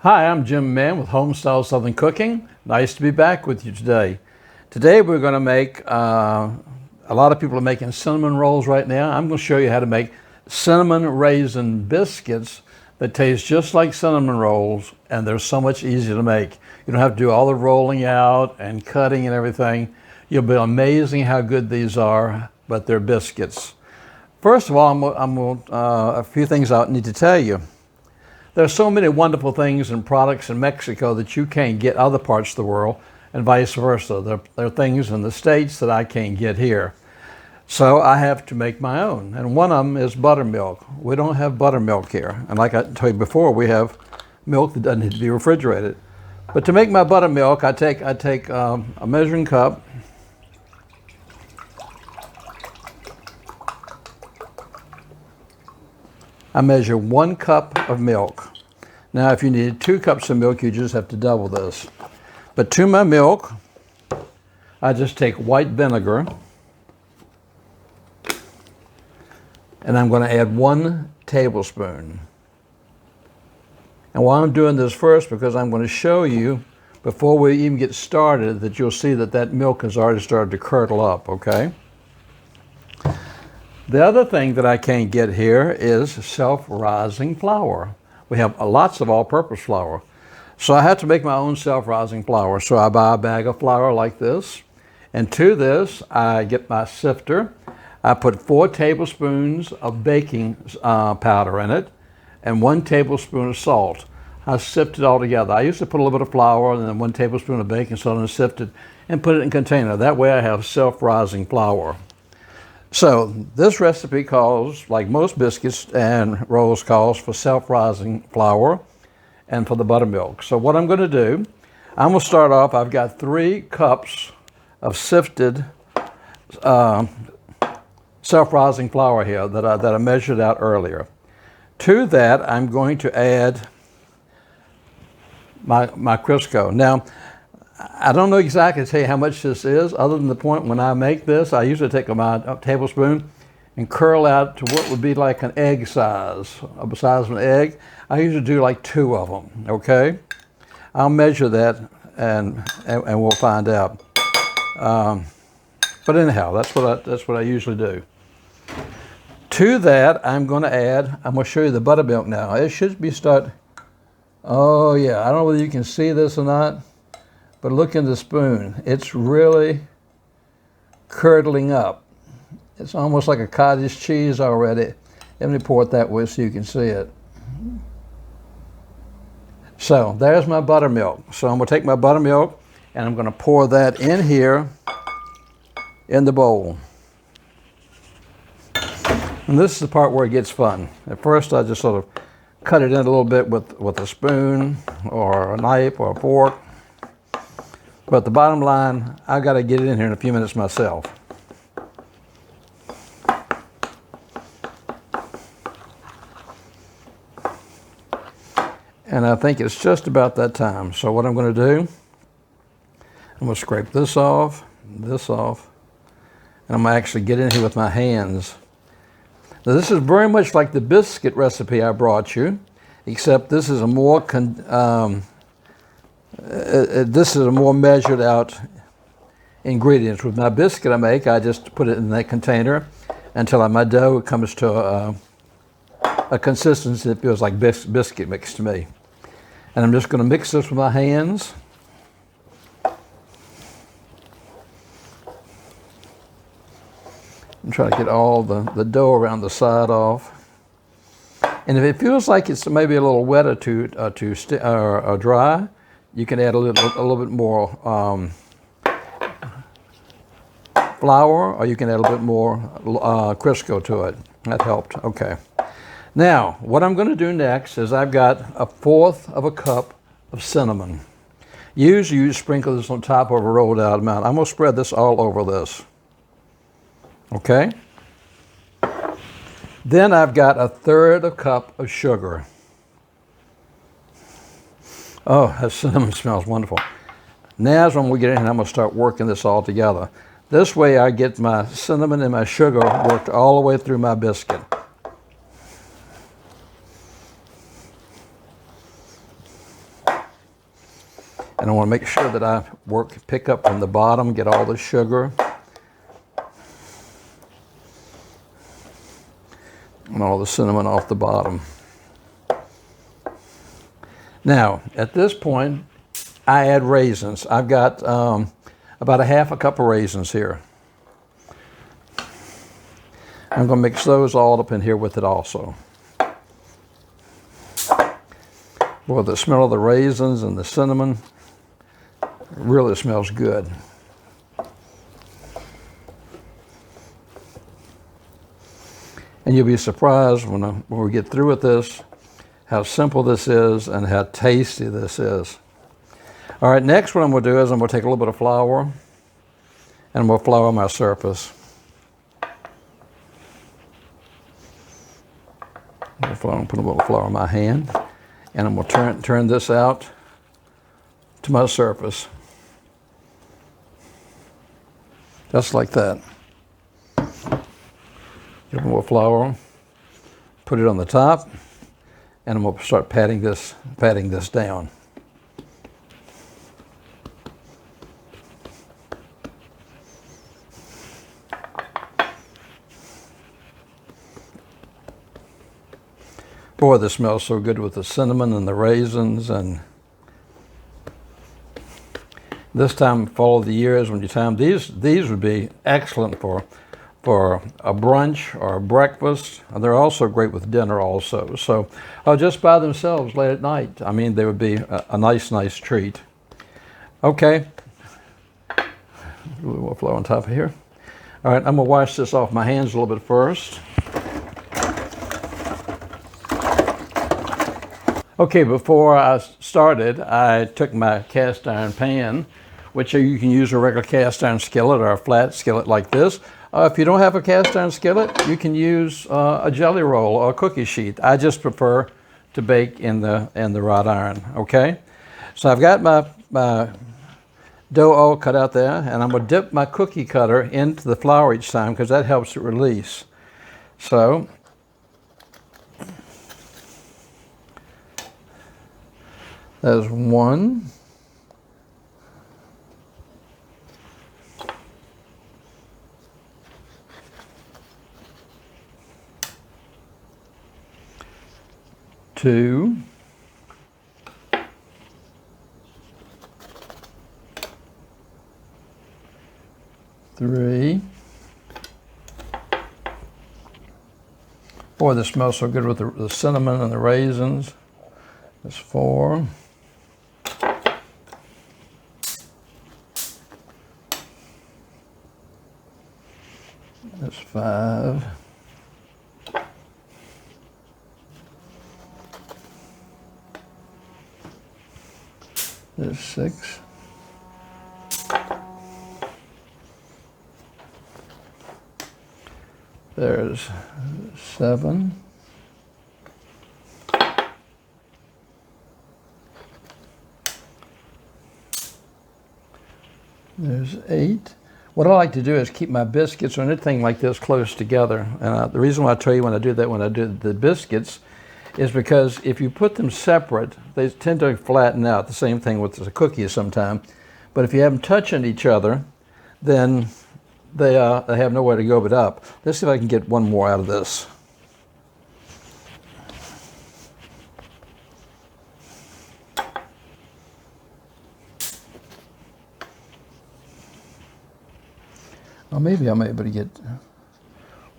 Hi, I'm Jim Mann with Homestyle Southern Cooking. Nice to be back with you today. Today we're going to make, a lot of people are making cinnamon rolls right now. I'm going to show you how to make cinnamon raisin biscuits that taste just like cinnamon rolls, and they're so much easier to make. You don't have to do all the rolling out and cutting and everything. You'll be amazing how good these are, but they're biscuits. First of all, a few things I need to tell you. There are so many wonderful things and products in Mexico that you can't get other parts of the world, and vice versa. There are things in the States that I can't get here. So I have to make my own, and one of them is buttermilk. We don't have buttermilk here, and like I told you before, we have milk that doesn't need to be refrigerated. But to make my buttermilk, I take a measuring cup, I measure 1 cup of milk. Now, if you need 2 cups of milk, you just have to double this. But to my milk, I just take white vinegar, and I'm going to add 1 tablespoon. And while I'm doing this first, because I'm going to show you, before we even get started, that you'll see that milk has already started to curdle up, okay? The other thing that I can't get here is self-rising flour. We have lots of all-purpose flour. So I have to make my own self-rising flour. So I buy a bag of flour like this. And to this, I get my sifter. I put 4 tablespoons of baking powder in it and 1 tablespoon of salt. I sift it all together. I used to put a little bit of flour and then 1 tablespoon of baking soda and sift it and put it in a container. That way I have self-rising flour. So this recipe calls, like most biscuits and rolls, calls for self-rising flour and for the buttermilk. So what I'm going to do, I'm going to start off, I've got 3 cups of sifted self-rising flour here that I measured out earlier. To that, I'm going to add my Crisco. Now, I don't know exactly to tell you how much this is, other than the point when I make this, I usually take a tablespoon and curl out to what would be like an egg size, the size of an egg. I usually do like 2 of them, okay? I'll measure that and we'll find out. But anyhow, that's what I usually do. To that, I'm going to show you the buttermilk now. It should be oh yeah, I don't know whether you can see this or not, but look in the spoon. It's really curdling up. It's almost like a cottage cheese already. Let me pour it that way so you can see it. So there's my buttermilk. So I'm going to take my buttermilk and I'm going to pour that in here in the bowl. And this is the part where it gets fun. At first I just sort of cut it in a little bit with a spoon or a knife or a fork. But the bottom line, I've got to get it in here in a few minutes myself. And I think it's just about that time. So what I'm going to do, I'm going to scrape this off, and I'm going to actually get in here with my hands. Now this is very much like the biscuit recipe I brought you, except this is a more measured out ingredients. With my biscuit I make, I just put it in that container until my dough comes to a consistency that feels like biscuit mix to me. And I'm just going to mix this with my hands. And try to get all the dough around the side off. And if it feels like it's maybe a little wet or dry, you can add a little bit more flour, or you can add a little bit more Crisco to it. That helped. Okay. Now, what I'm going to do next is I've got 1/4 of a cup of cinnamon. Usually you sprinkle this on top of a rolled out amount. I'm going to spread this all over this. Okay? Then I've got 1/3 of a cup of sugar. Oh, that cinnamon smells wonderful. Now is when we get in and I'm going to start working this all together. This way I get my cinnamon and my sugar worked all the way through my biscuit. And I want to make sure that I pick up from the bottom, get all the sugar and all the cinnamon off the bottom. Now, at this point, I add raisins. I've got about a half a cup of raisins here. I'm going to mix those all up in here with it also. Boy, the smell of the raisins and the cinnamon really smells good. And you'll be surprised when we get through with this, how simple this is and how tasty this is. All right, next what I'm going to do is I'm going to take a little bit of flour and I'm going to flour my surface. I'm going to put a little flour in my hand and I'm going to turn this out to my surface. Just like that. Get a little flour, put it on the top, and I'm going to start patting this down. Boy, this smells so good with the cinnamon and the raisins. And this time, fall of the years, when you time these would be excellent for a brunch or a breakfast. And they're also great with dinner also. So just by themselves late at night, I mean, they would be a nice treat. Okay, a little more flour on top of here. All right, I'm gonna wash this off my hands a little bit first. Okay, before I started, I took my cast iron pan, which you can use a regular cast iron skillet or a flat skillet like this. If you don't have a cast iron skillet, you can use a jelly roll or a cookie sheet. I just prefer to bake in the wrought iron, okay? So I've got my dough all cut out there, and I'm gonna dip my cookie cutter into the flour each time because that helps it release. So, there's one. Two. Three. Boy, this smells so good with the cinnamon and the raisins. That's 4. That's 5. There's 6. There's 7. There's 8. What I like to do is keep my biscuits or anything like this close together. And the reason why I tell you when I do the biscuits is because if you put them separate, they tend to flatten out. The same thing with the cookies sometimes. But if you have them touching each other, then they have nowhere to go but up. Let's see if I can get one more out of this. Well, maybe I'm able to get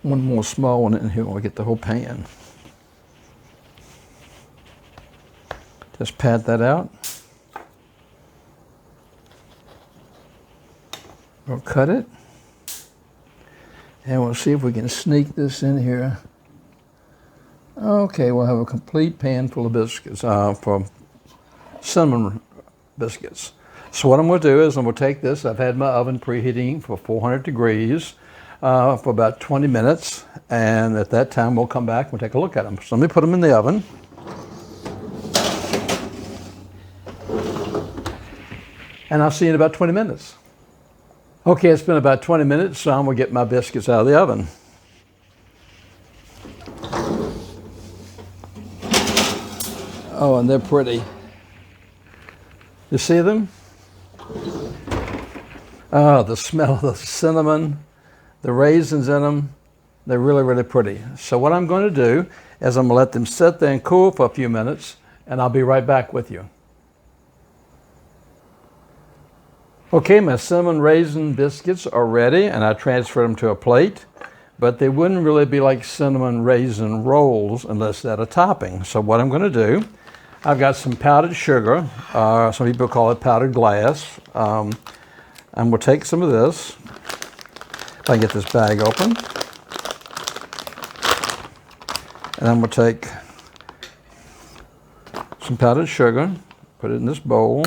one more small one in here when we get the whole pan. Just pat that out. We'll cut it. And we'll see if we can sneak this in here. Okay, we'll have a complete pan full of biscuits, for cinnamon biscuits. So what I'm going to do is I'm going to take this. I've had my oven preheating for 400 degrees for about 20 minutes. And at that time, we'll come back and we'll take a look at them. So let me put them in the oven. And I'll see you in about 20 minutes. Okay, it's been about 20 minutes, so I'm going to get my biscuits out of the oven. Oh, and they're pretty. You see them? Oh, the smell of the cinnamon, the raisins in them, they're really, really pretty. So what I'm going to do is I'm going to let them sit there and cool for a few minutes, and I'll be right back with you. Okay, my cinnamon raisin biscuits are ready, and I transferred them to a plate, but they wouldn't really be like cinnamon raisin rolls unless they had a topping. So what I'm going to do, I've got some powdered sugar, some people call it powdered glass, and we'll take some of this, if I can get this bag open, and then we'll take some powdered sugar, put it in this bowl.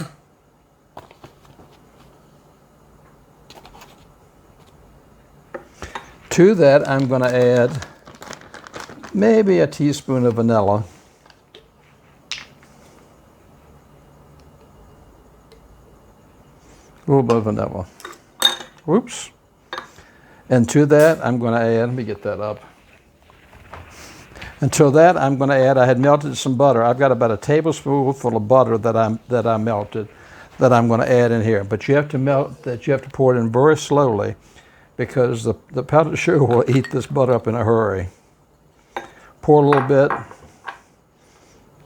To that, I'm going to add maybe a teaspoon of vanilla. A little bit of vanilla. Whoops. And to that, I'm going to add, let me get that up. And to that, I'm going to add, I had melted some butter. I've got about a tablespoonful of butter that I melted that I'm going to add in here. But you have to melt that, you have to pour it in very slowly, because the powdered sugar will eat this butter up in a hurry. Pour a little bit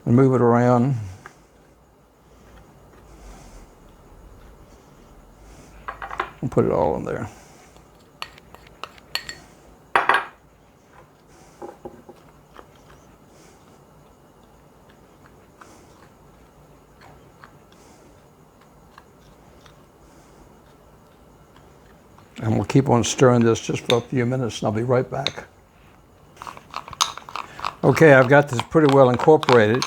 and move it around. And put it all in there. And we'll keep on stirring this just for a few minutes, and I'll be right back. Okay, I've got this pretty well incorporated.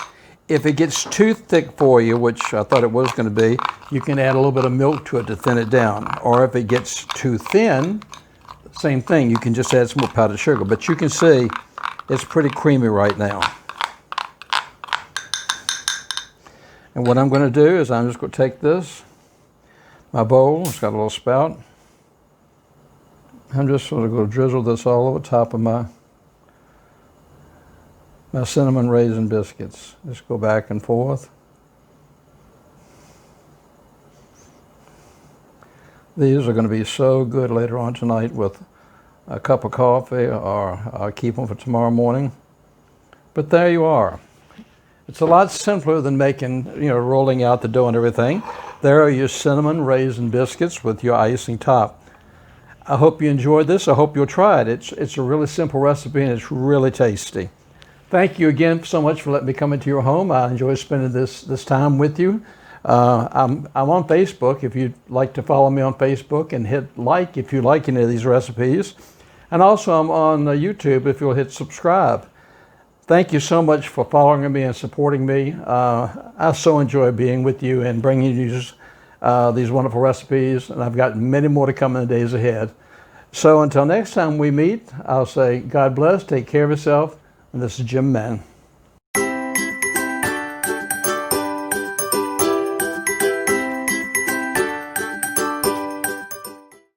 If it gets too thick for you, which I thought it was going to be, you can add a little bit of milk to it to thin it down. Or if it gets too thin, same thing, you can just add some more powdered sugar. But you can see it's pretty creamy right now. And what I'm going to do is I'm just going to take this, my bowl, it's got a little spout. I'm just going to drizzle this all over top of my cinnamon raisin biscuits. Just go back and forth. These are going to be so good later on tonight with a cup of coffee, or I'll keep them for tomorrow morning. But there you are. It's a lot simpler than making, rolling out the dough and everything. There are your cinnamon raisin biscuits with your icing top. I hope you enjoyed this. I hope you'll try it. It's a really simple recipe, and it's really tasty. Thank you again so much for letting me come into your home. I enjoy spending this time with you. I'm on Facebook if you'd like to follow me on Facebook, and hit like if you like any of these recipes. And also I'm on YouTube if you'll hit subscribe. Thank you so much for following me and supporting me. I so enjoy being with you and bringing you these wonderful recipes, and I've got many more to come in the days ahead. So until next time we meet, I'll say God bless, take care of yourself, and this is Jim Mann.